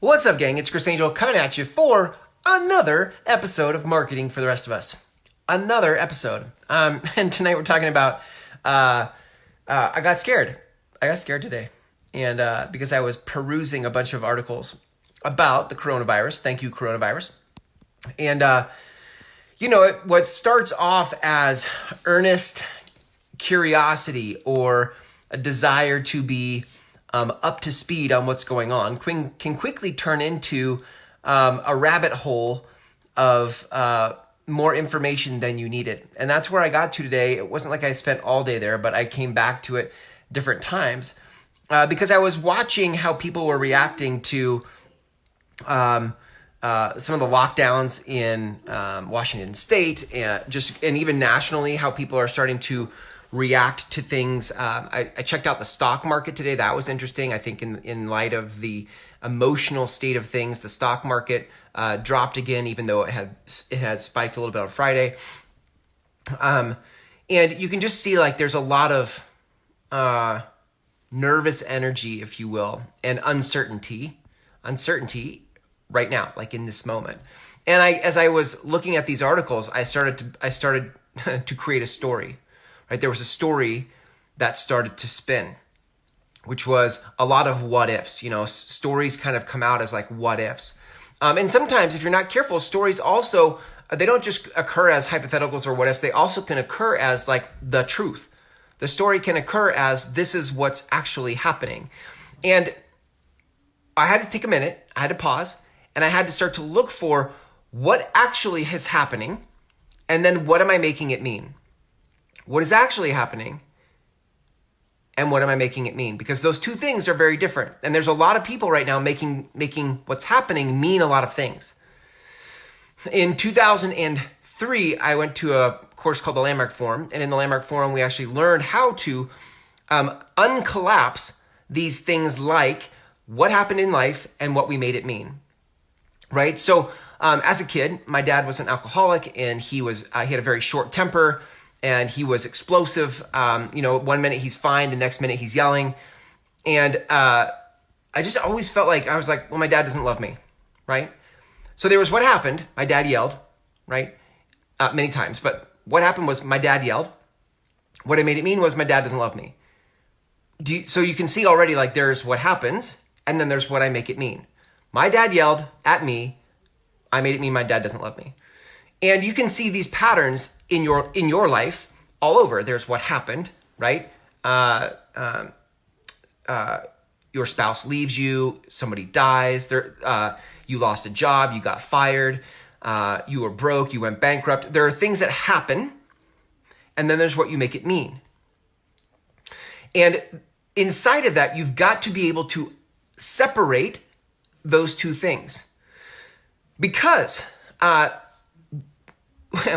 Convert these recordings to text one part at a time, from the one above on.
What's up, gang? It's Chris Angel coming at you for another episode of Marketing for the Rest of Us. Another episode. And tonight we're talking about, I got scared. I got scared today. And because I was perusing a bunch of articles about the coronavirus. Thank you, coronavirus. And, what starts off as earnest curiosity or a desire to be up to speed on what's going on can quickly turn into a rabbit hole of more information than you needed. And that's where I got to today. It wasn't like I spent all day there, but I came back to it different times because I was watching how people were reacting to some of the lockdowns in Washington State and even nationally, how people are starting to react to things. I checked out the stock market today. That was interesting. I think in light of the emotional state of things, the stock market dropped again, even though it had spiked a little bit on Friday. And you can just see like there's a lot of nervous energy, if you will, and uncertainty right now, like in this moment. And as I was looking at these articles, I started to create a story. Right, there was a story that started to spin, which was a lot of what ifs. Stories kind of come out as like what ifs. And sometimes if you're not careful, stories also, they don't just occur as hypotheticals or what ifs. They also can occur as like the truth. The story can occur as this is what's actually happening. And I had to take a minute, I had to pause, and I had to start to look for what actually is happening, and then what am I making it mean? What is actually happening, and what am I making it mean? Because those two things are very different. And there's a lot of people right now making what's happening mean a lot of things. In 2003, I went to a course called the Landmark Forum. And in the Landmark Forum, we actually learned how to uncollapse these things like what happened in life and what we made it mean. Right? So as a kid, my dad was an alcoholic, and he had a very short temper. And he was explosive. 1 minute he's fine, the next minute he's yelling. And I just always felt like, I was like, well, my dad doesn't love me, right? So there was what happened. My dad yelled, right? Many times. But what happened was my dad yelled. What I made it mean was my dad doesn't love me. So you can see already, like, there's what happens, and then there's what I make it mean. My dad yelled at me. I made it mean my dad doesn't love me. And you can see these patterns in your life all over. There's what happened, right? Your spouse leaves you, somebody dies, you lost a job, you got fired, you were broke, you went bankrupt. There are things that happen, and then there's what you make it mean. And inside of that, you've got to be able to separate those two things. Because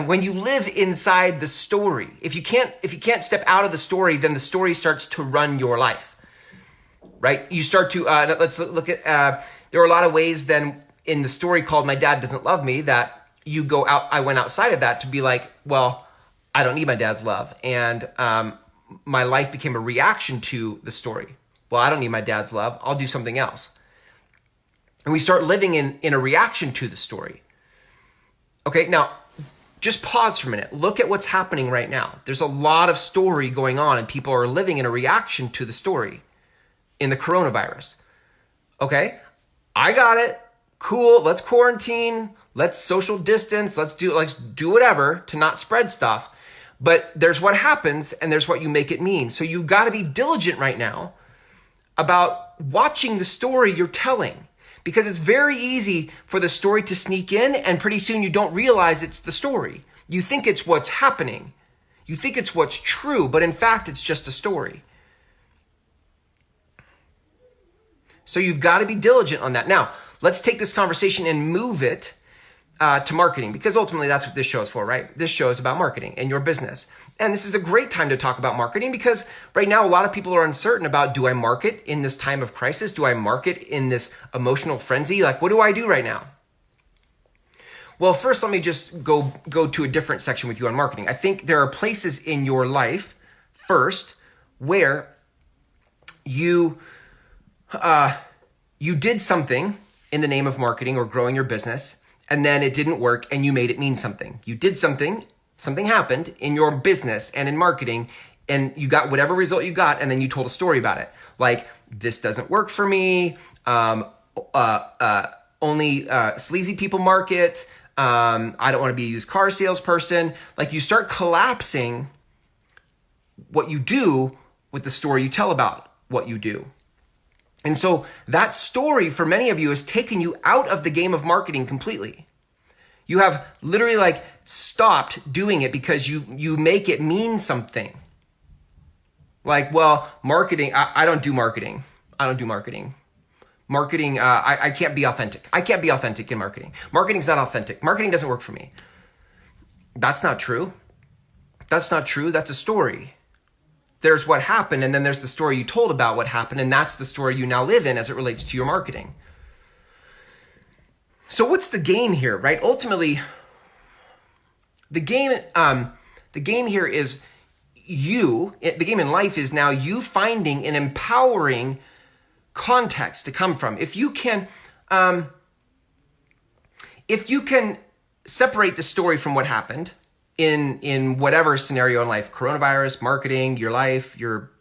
when you live inside the story, if you can't step out of the story, then the story starts to run your life, right? You start to, let's look at, there are a lot of ways then in the story called My Dad Doesn't Love Me that you go out, I went outside of that to be like, well, I don't need my dad's love. And my life became a reaction to the story. Well, I don't need my dad's love. I'll do something else. And we start living in a reaction to the story. Okay, now, just pause for a minute. Look at what's happening right now. There's a lot of story going on, and people are living in a reaction to the story in the coronavirus. Okay, I got it. Cool. Let's quarantine. Let's social distance. Let's do whatever to not spread stuff. But there's what happens, and there's what you make it mean. So you got to be diligent right now about watching the story you're telling. Because it's very easy for the story to sneak in, and pretty soon you don't realize it's the story. You think it's what's happening. You think it's what's true, but in fact, it's just a story. So you've got to be diligent on that. Now, let's take this conversation and move it to marketing, because ultimately that's what this show is for, right? This show is about marketing and your business. And this is a great time to talk about marketing because right now a lot of people are uncertain about, do I market in this time of crisis? Do I market in this emotional frenzy? Like, what do I do right now? Well, first, let me just go to a different section with you on marketing. I think there are places in your life, first, where you did something in the name of marketing or growing your business, and then it didn't work and you made it mean something. You did something happened in your business and in marketing, and you got whatever result you got, and then you told a story about it. Like, this doesn't work for me, only sleazy people market, I don't want to be a used car salesperson. Like, you start collapsing what you do with the story you tell about what you do. And so that story for many of you has taken you out of the game of marketing completely. You have literally like stopped doing it because you make it mean something. Like, well, marketing, I don't do marketing. I don't do marketing. Marketing, I can't be authentic. I can't be authentic in marketing. Marketing's not authentic. Marketing doesn't work for me. That's not true. That's not true. That's a story. There's what happened, and then there's the story you told about what happened, and that's the story you now live in as it relates to your marketing. So what's the game here, right? Ultimately, the game here is the game in life is now you finding an empowering context to come from. If you can separate the story from what happened in whatever scenario in life, coronavirus, marketing, your life, your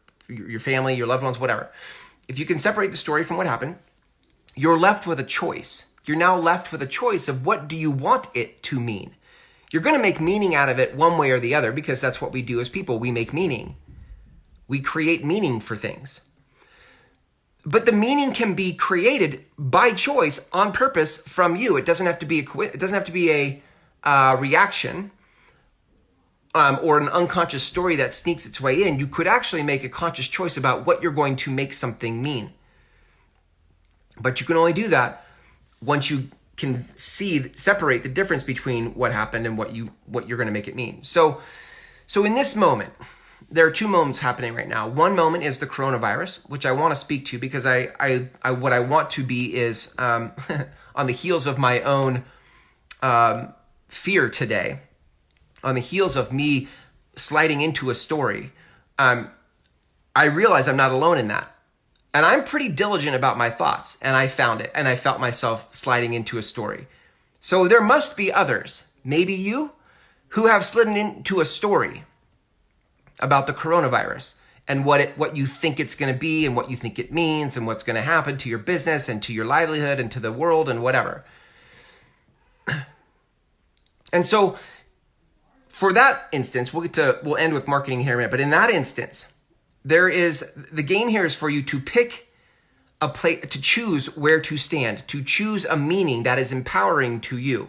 family, your loved ones, whatever. If you can separate the story from what happened, you're left with a choice. You're now left with a choice of what do you want it to mean. You're going to make meaning out of it one way or the other because that's what we do as people. We make meaning. We create meaning for things. But the meaning can be created by choice on purpose from you. It doesn't have to be a reaction or an unconscious story that sneaks its way in. You could actually make a conscious choice about what you're going to make something mean. But you can only do that once you can separate the difference between what happened and what you're going to make it mean. So in this moment, there are two moments happening right now. One moment is the coronavirus, which I want to speak to because what I want to be is on the heels of my own fear today, on the heels of me sliding into a story. I realize I'm not alone in that. And I'm pretty diligent about my thoughts, and I found it, and I felt myself sliding into a story. So there must be others, maybe you, who have slid into a story about the coronavirus and what you think it's going to be and what you think it means and what's going to happen to your business and to your livelihood and to the world and whatever. And so for that instance, we'll end with marketing here in a minute, but in that instance, the game here is for you to pick a place, to choose where to stand, to choose a meaning that is empowering to you.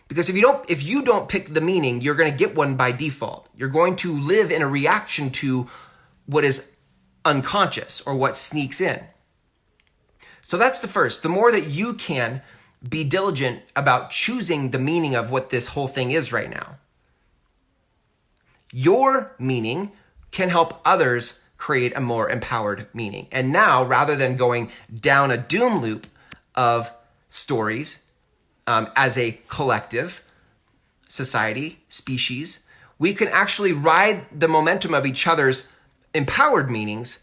Because if you don't pick the meaning, you're going to get one by default. You're going to live in a reaction to what is unconscious or what sneaks in. So that's the first. The more that you can be diligent about choosing the meaning of what this whole thing is right now, your meaning can help others create a more empowered meaning. And now, rather than going down a doom loop of stories as a collective, society, species, we can actually ride the momentum of each other's empowered meanings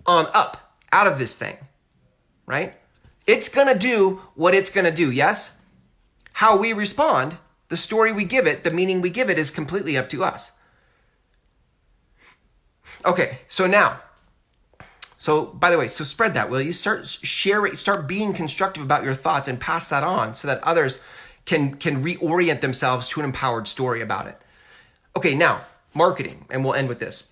on up, out of this thing, right? It's going to do what it's going to do, yes? How we respond, the story we give it, the meaning we give it is completely up to us. Okay, by the way, spread that, will you? Start being constructive about your thoughts and pass that on so that others can reorient themselves to an empowered story about it. Okay, now, marketing, and we'll end with this.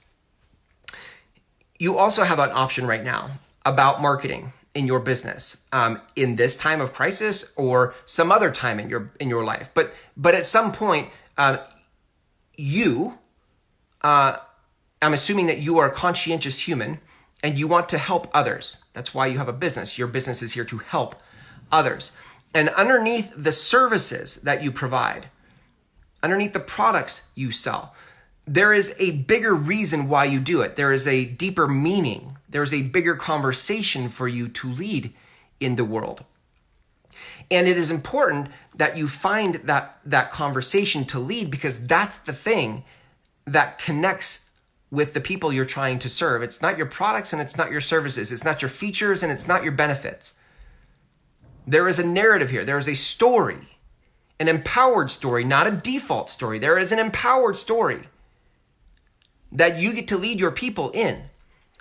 You also have an option right now about marketing in your business in this time of crisis or some other time in your life. But at some point, I'm assuming that you are a conscientious human and you want to help others. That's why you have a business. Your business is here to help others. And underneath the services that you provide, underneath the products you sell, there is a bigger reason why you do it. There is a deeper meaning. There is a bigger conversation for you to lead in the world. And it is important that you find that conversation to lead because that's the thing that connects with the people you're trying to serve. It's not your products and it's not your services. It's not your features and it's not your benefits. There is a narrative here. There is a story, an empowered story, not a default story. There is an empowered story that you get to lead your people in.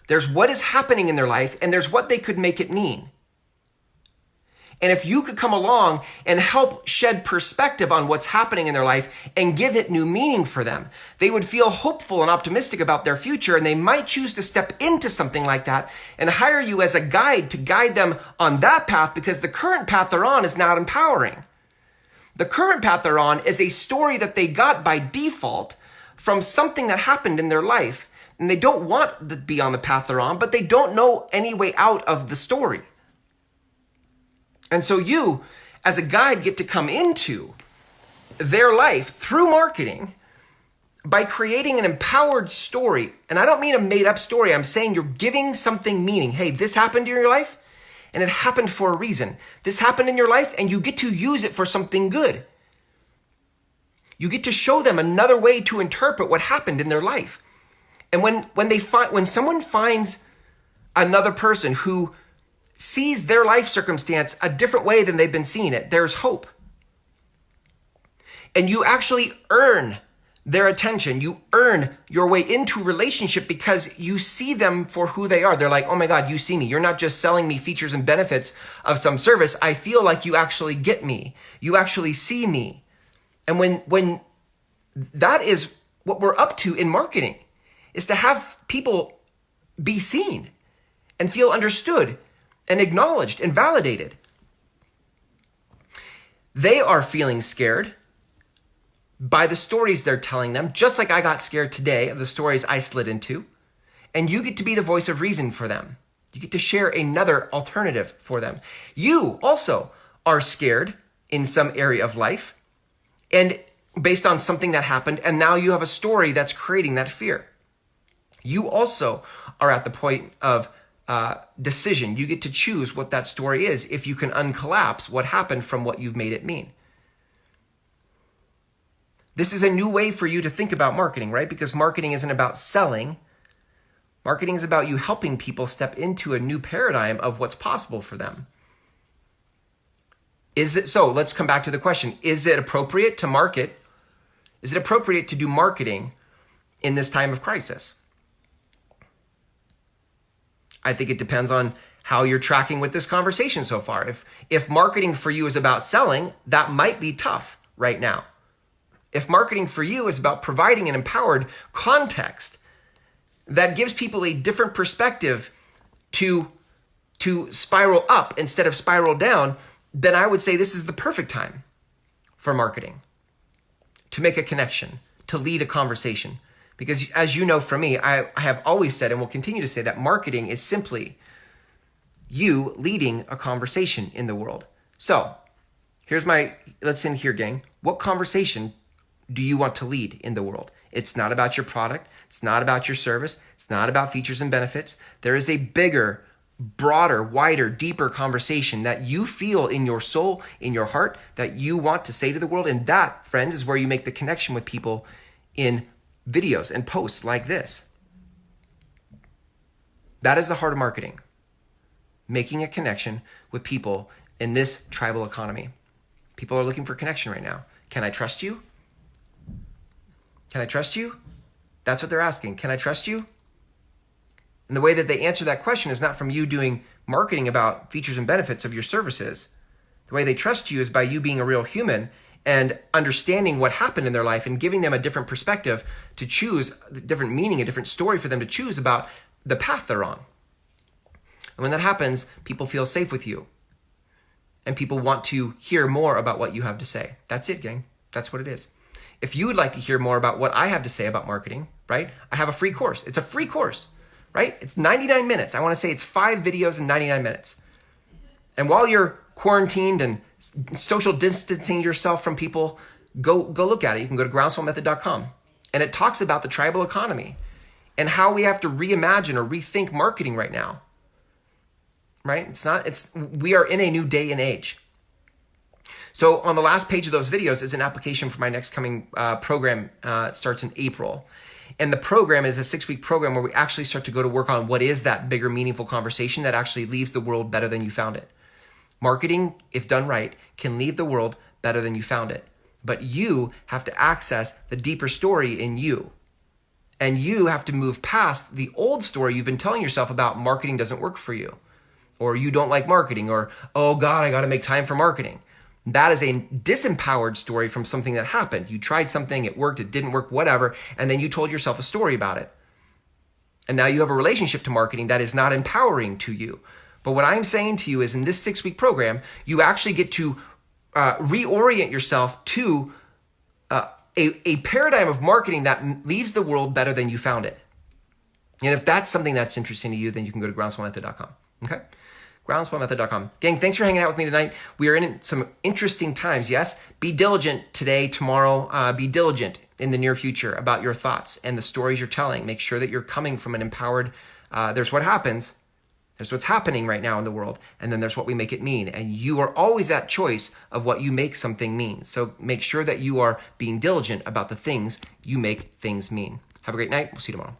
There's what is happening in their life, and there's what they could make it mean. And if you could come along and help shed perspective on what's happening in their life and give it new meaning for them, they would feel hopeful and optimistic about their future, and they might choose to step into something like that and hire you as a guide to guide them on that path, because the current path they're on is not empowering. The current path they're on is a story that they got by default from something that happened in their life, and they don't want to be on the path they're on, but they don't know any way out of the story. And so you, as a guide, get to come into their life through marketing by creating an empowered story. And I don't mean a made-up story. I'm saying you're giving something meaning. Hey, this happened in your life, and it happened for a reason. This happened in your life, and you get to use it for something good. You get to show them another way to interpret what happened in their life. And when someone finds another person who sees their life circumstance a different way than they've been seeing it, there's hope. And you actually earn their attention. You earn your way into a relationship because you see them for who they are. They're like, oh my God, you see me. You're not just selling me features and benefits of some service. I feel like you actually get me. You actually see me. And when that is what we're up to in marketing, is to have people be seen and feel understood and acknowledged and validated. They are feeling scared by the stories they're telling them, just like I got scared today of the stories I slid into. And you get to be the voice of reason for them. You get to share another alternative for them. You also are scared in some area of life, and based on something that happened, and now you have a story that's creating that fear. You also are at the point of decision. You get to choose what that story is if you can uncollapse what happened from what you've made it mean. This is a new way for you to think about marketing, right? Because marketing isn't about selling. Marketing is about you helping people step into a new paradigm of what's possible for them. So let's come back to the question. Is it appropriate to market? Is it appropriate to do marketing in this time of crisis? I think it depends on how you're tracking with this conversation so far. If marketing for you is about selling, that might be tough right now. If marketing for you is about providing an empowered context that gives people a different perspective to spiral up instead of spiral down, then I would say this is the perfect time for marketing, to make a connection, to lead a conversation. Because as you know from me, I have always said and will continue to say that marketing is simply you leading a conversation in the world. So let's end here, gang. What conversation do you want to lead in the world? It's not about your product. It's not about your service. It's not about features and benefits. There is a bigger, broader, wider, deeper conversation that you feel in your soul, in your heart, that you want to say to the world. And that, friends, is where you make the connection with people in videos and posts like this. That is the heart of marketing. Making a connection with people in this tribal economy. People are looking for connection right now. Can I trust you? Can I trust you? That's what they're asking. Can I trust you? And the way that they answer that question is not from you doing marketing about features and benefits of your services. The way they trust you is by you being a real human and understanding what happened in their life and giving them a different perspective to choose, a different meaning, a different story for them to choose about the path they're on. And when that happens, people feel safe with you. And people want to hear more about what you have to say. That's it, gang. That's what it is. If you would like to hear more about what I have to say about marketing, right? I have a free course. It's a free course, right? It's 99 minutes. I want to say it's 5 videos in 99 minutes. And while you're quarantined and social distancing yourself from people, go look at it. You can go to groundswellmethod.com. And it talks about the tribal economy and how we have to reimagine or rethink marketing right now. Right? We are in a new day and age. So on the last page of those videos is an application for my next coming program. It starts in April. And the program is a 6-week program where we actually start to go to work on what is that bigger, meaningful conversation that actually leaves the world better than you found it. Marketing, if done right, can leave the world better than you found it. But you have to access the deeper story in you. And you have to move past the old story you've been telling yourself about marketing doesn't work for you, or you don't like marketing, or, oh God, I got to make time for marketing. That is a disempowered story from something that happened. You tried something, it worked, it didn't work, whatever, and then you told yourself a story about it. And now you have a relationship to marketing that is not empowering to you. But what I'm saying to you is in this 6-week program, you actually get to reorient yourself to a paradigm of marketing that leaves the world better than you found it. And if that's something that's interesting to you, then you can go to groundswellmethod.com. Okay? groundswellmethod.com. Gang, thanks for hanging out with me tonight. We are in some interesting times, yes? Be diligent today, tomorrow. Be diligent in the near future about your thoughts and the stories you're telling. Make sure that you're coming from an empowered, there's what happens, there's what's happening right now in the world, and then there's what we make it mean. And you are always at choice of what you make something mean. So make sure that you are being diligent about the things you make things mean. Have a great night. We'll see you tomorrow.